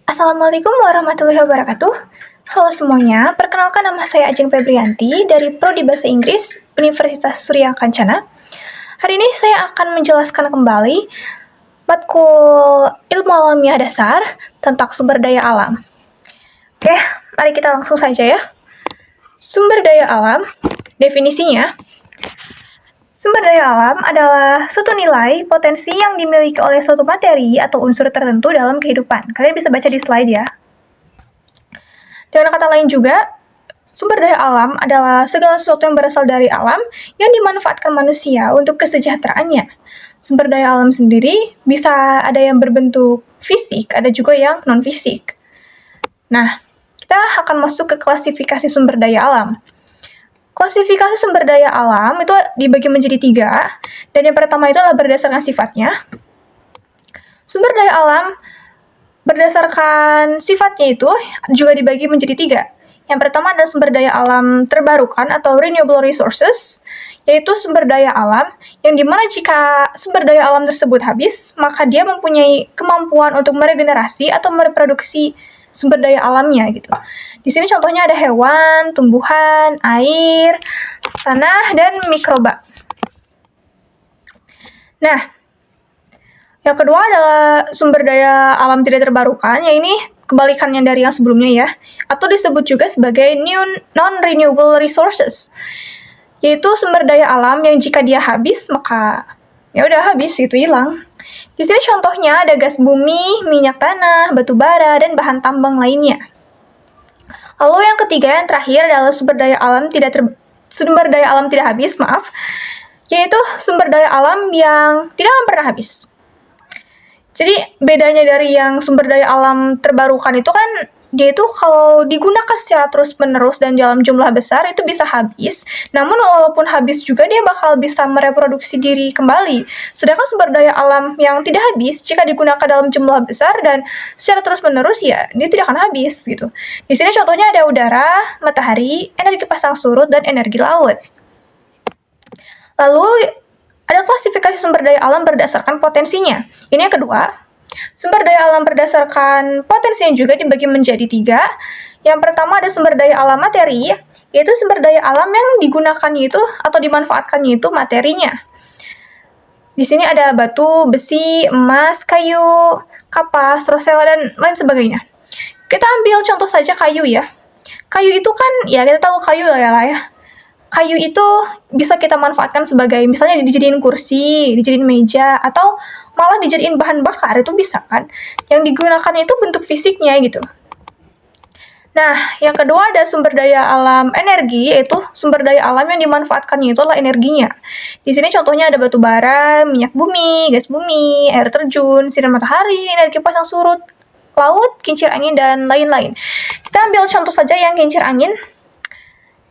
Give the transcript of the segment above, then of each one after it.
Assalamualaikum warahmatullahi wabarakatuh. Halo semuanya, perkenalkan nama saya Ajeng Febrianti dari Prodi Bahasa Inggris Universitas Surya Kencana. Hari ini saya akan menjelaskan kembali matkul ilmu alamiah dasar tentang sumber daya alam. Oke, mari kita langsung saja ya. Sumber daya alam, definisinya. Sumber daya alam adalah suatu nilai potensi yang dimiliki oleh suatu materi atau unsur tertentu dalam kehidupan. Kalian bisa baca di slide ya. Dengan kata lain juga, sumber daya alam adalah segala sesuatu yang berasal dari alam yang dimanfaatkan manusia untuk kesejahteraannya. Sumber daya alam sendiri bisa ada yang berbentuk fisik, ada juga yang non-fisik. Nah, kita akan masuk ke klasifikasi sumber daya alam. Klasifikasi sumber daya alam itu dibagi menjadi 3, dan yang pertama itu adalah berdasarkan sifatnya. Sumber daya alam berdasarkan sifatnya itu juga dibagi menjadi 3. Yang pertama adalah sumber daya alam terbarukan atau renewable resources, yaitu sumber daya alam yang dimana jika sumber daya alam tersebut habis, maka dia mempunyai kemampuan untuk meregenerasi atau mereproduksi sumber daya alamnya gitu. Di sini contohnya ada hewan, tumbuhan, air, tanah, dan mikroba. Nah, yang kedua adalah sumber daya alam tidak terbarukan, yang ini kebalikannya dari yang sebelumnya ya, atau disebut juga sebagai non-renewable resources, yaitu sumber daya alam yang jika dia habis, maka ya udah habis, itu hilang. Di sini contohnya ada gas bumi, minyak tanah, batu bara, dan bahan tambang lainnya. Lalu yang ketiga, yang terakhir adalah sumber daya alam tidak habis, yaitu sumber daya alam yang tidak akan pernah habis. Jadi bedanya dari yang sumber daya alam terbarukan itu kan dia itu kalau digunakan secara terus-menerus dan dalam jumlah besar itu bisa habis, namun walaupun habis juga dia bakal bisa mereproduksi diri kembali. Sedangkan sumber daya alam yang tidak habis, jika digunakan dalam jumlah besar dan secara terus-menerus ya dia tidak akan habis gitu. Di sini contohnya ada udara, matahari, energi pasang surut, dan energi laut. Lalu ada klasifikasi sumber daya alam berdasarkan potensinya. Ini yang kedua. Sumber daya alam berdasarkan potensinya juga dibagi menjadi 3. Yang pertama ada sumber daya alam materi, yaitu sumber daya alam yang digunakannya itu atau dimanfaatkannya itu materinya. Di sini ada batu, besi, emas, kayu, kapas, rosella, dan lain sebagainya. Kita ambil contoh saja kayu ya. Kayu itu kan, ya kita tahu kayu lah ya. Kayu itu bisa kita manfaatkan sebagai misalnya dijadiin kursi, dijadiin meja, atau malah dijadiin bahan bakar, itu bisa kan. Yang digunakan itu bentuk fisiknya gitu. Nah, yang kedua ada sumber daya alam energi, yaitu sumber daya alam yang dimanfaatkannya itu adalah energinya. Di sini contohnya ada batu bara, minyak bumi, gas bumi, air terjun, sinar matahari, energi pasang surut, laut, kincir angin, dan lain-lain. Kita ambil contoh saja yang kincir angin.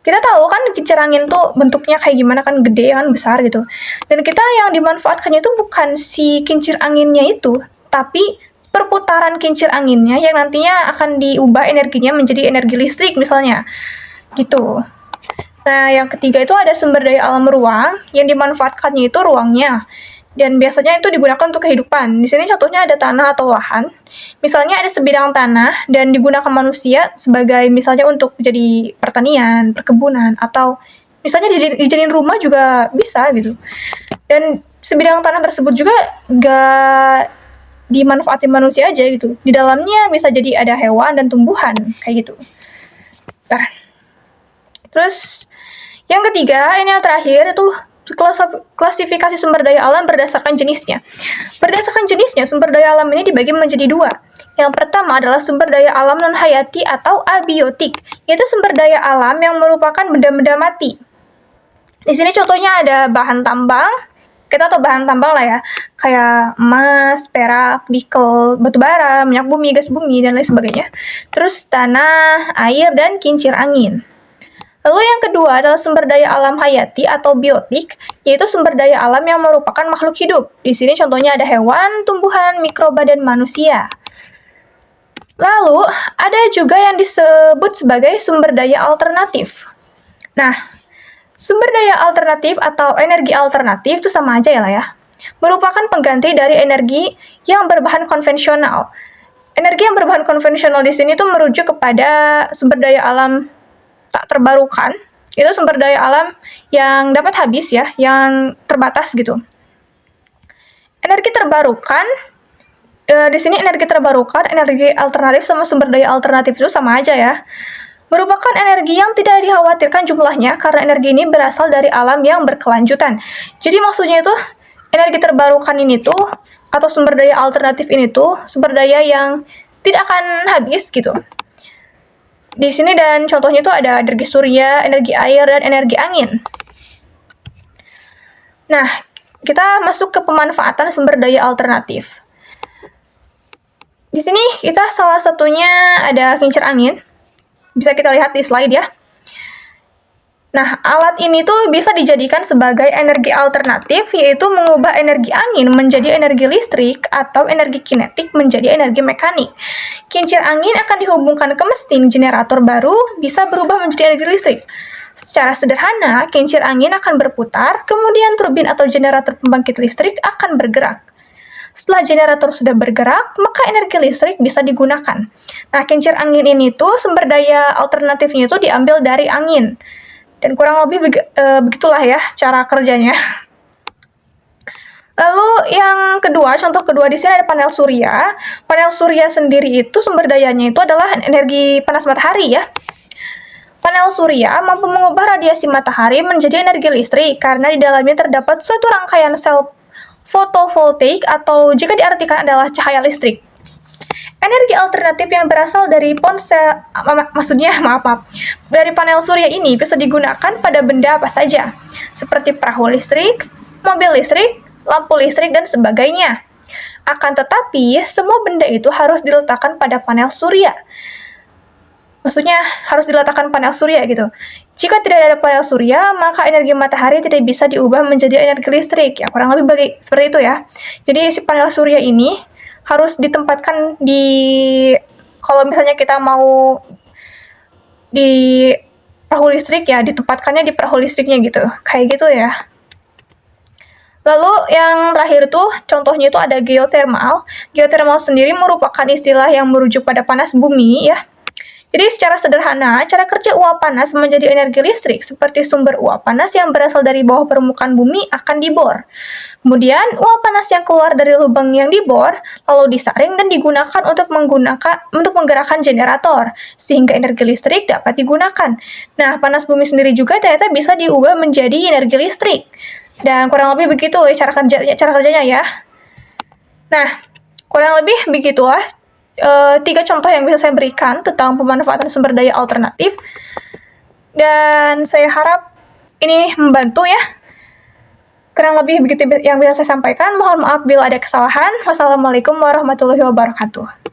Kita tahu kan kincir angin tuh bentuknya kayak gimana kan, gede kan, besar gitu. Dan kita yang dimanfaatkannya itu bukan si kincir anginnya itu, tapi perputaran kincir anginnya yang nantinya akan diubah energinya menjadi energi listrik misalnya. Gitu. Nah, yang ketiga itu ada sumber daya alam ruang yang dimanfaatkannya itu ruangnya. Dan biasanya itu digunakan untuk kehidupan. Di sini contohnya ada tanah atau lahan. Misalnya ada sebidang tanah dan digunakan manusia sebagai misalnya untuk jadi pertanian, perkebunan, atau misalnya dijadiin rumah juga bisa gitu. Dan sebidang tanah tersebut juga nggak dimanfaatin manusia aja gitu. Di dalamnya bisa jadi ada hewan dan tumbuhan, kayak gitu. Bentar. Terus, yang ketiga, ini yang terakhir itu klasifikasi sumber daya alam berdasarkan jenisnya. Berdasarkan jenisnya, sumber daya alam ini dibagi menjadi 2. Yang pertama adalah sumber daya alam non-hayati atau abiotik, yaitu sumber daya alam yang merupakan benda-benda mati. Di sini contohnya ada bahan tambang, kita tahu bahan tambang lah ya, kayak emas, perak, nikel, batu bara, minyak bumi, gas bumi, dan lain sebagainya. Terus tanah, air, dan kincir angin. Lalu yang kedua adalah sumber daya alam hayati atau biotik, yaitu sumber daya alam yang merupakan makhluk hidup. Di sini contohnya ada hewan, tumbuhan, mikroba, dan manusia. Lalu, ada juga yang disebut sebagai sumber daya alternatif. Nah, sumber daya alternatif atau energi alternatif itu sama aja ya lah ya. Merupakan pengganti dari energi yang berbahan konvensional. Energi yang berbahan konvensional di sini tuh merujuk kepada sumber daya alam tak terbarukan. Itu sumber daya alam yang dapat habis ya, yang terbatas gitu. Energi terbarukan, di sini energi terbarukan, energi alternatif sama sumber daya alternatif itu sama aja ya. Merupakan energi yang tidak dikhawatirkan jumlahnya karena energi ini berasal dari alam yang berkelanjutan. Jadi maksudnya itu energi terbarukan ini tuh atau sumber daya alternatif ini tuh sumber daya yang tidak akan habis gitu. Di sini dan contohnya itu ada energi surya, energi air, dan energi angin. Nah, kita masuk ke pemanfaatan sumber daya alternatif. Di sini kita salah satunya ada kincir angin. Bisa kita lihat di slide ya. Nah, alat ini tuh bisa dijadikan sebagai energi alternatif, yaitu mengubah energi angin menjadi energi listrik atau energi kinetik menjadi energi mekanik. Kincir angin akan dihubungkan ke mesin generator baru, bisa berubah menjadi energi listrik. Secara sederhana, kincir angin akan berputar, kemudian turbin atau generator pembangkit listrik akan bergerak. Setelah generator sudah bergerak, maka energi listrik bisa digunakan. Nah, kincir angin ini tuh sumber daya alternatifnya itu diambil dari angin. Dan kurang lebih begitulah ya cara kerjanya. Lalu yang kedua, contoh kedua di sini ada panel surya. Panel surya sendiri itu sumber dayanya itu adalah energi panas matahari ya. Panel surya mampu mengubah radiasi matahari menjadi energi listrik karena di dalamnya terdapat suatu rangkaian sel fotovoltaik atau jika diartikan adalah cahaya listrik. Energi alternatif yang berasal dari ponsel, dari panel surya ini bisa digunakan pada benda apa saja, seperti perahu listrik, mobil listrik, lampu listrik, dan sebagainya. Akan tetapi, semua benda itu harus diletakkan pada panel surya. Maksudnya harus diletakkan panel surya gitu. Jika tidak ada panel surya, maka energi matahari tidak bisa diubah menjadi energi listrik. Ya, kurang lebih seperti itu ya. Jadi si panel surya ini harus ditempatkan di, kalau misalnya kita mau di perahu listrik ya, ditempatkannya di perahu listriknya gitu. Kayak gitu ya. Lalu yang terakhir tuh contohnya itu ada geothermal. Geothermal sendiri merupakan istilah yang merujuk pada panas bumi ya. Jadi secara sederhana, cara kerja uap panas menjadi energi listrik seperti sumber uap panas yang berasal dari bawah permukaan bumi akan dibor. Kemudian, uap panas yang keluar dari lubang yang dibor lalu disaring dan digunakan untuk menggerakkan generator sehingga energi listrik dapat digunakan. Nah, panas bumi sendiri juga ternyata bisa diubah menjadi energi listrik. Dan kurang lebih begitu cara kerjanya ya. Nah, kurang lebih begitulah 3 contoh yang bisa saya berikan tentang pemanfaatan sumber daya alternatif, dan saya harap ini membantu ya. Kurang lebih begitu yang bisa saya sampaikan. Mohon maaf bila ada kesalahan. Wassalamualaikum warahmatullahi wabarakatuh.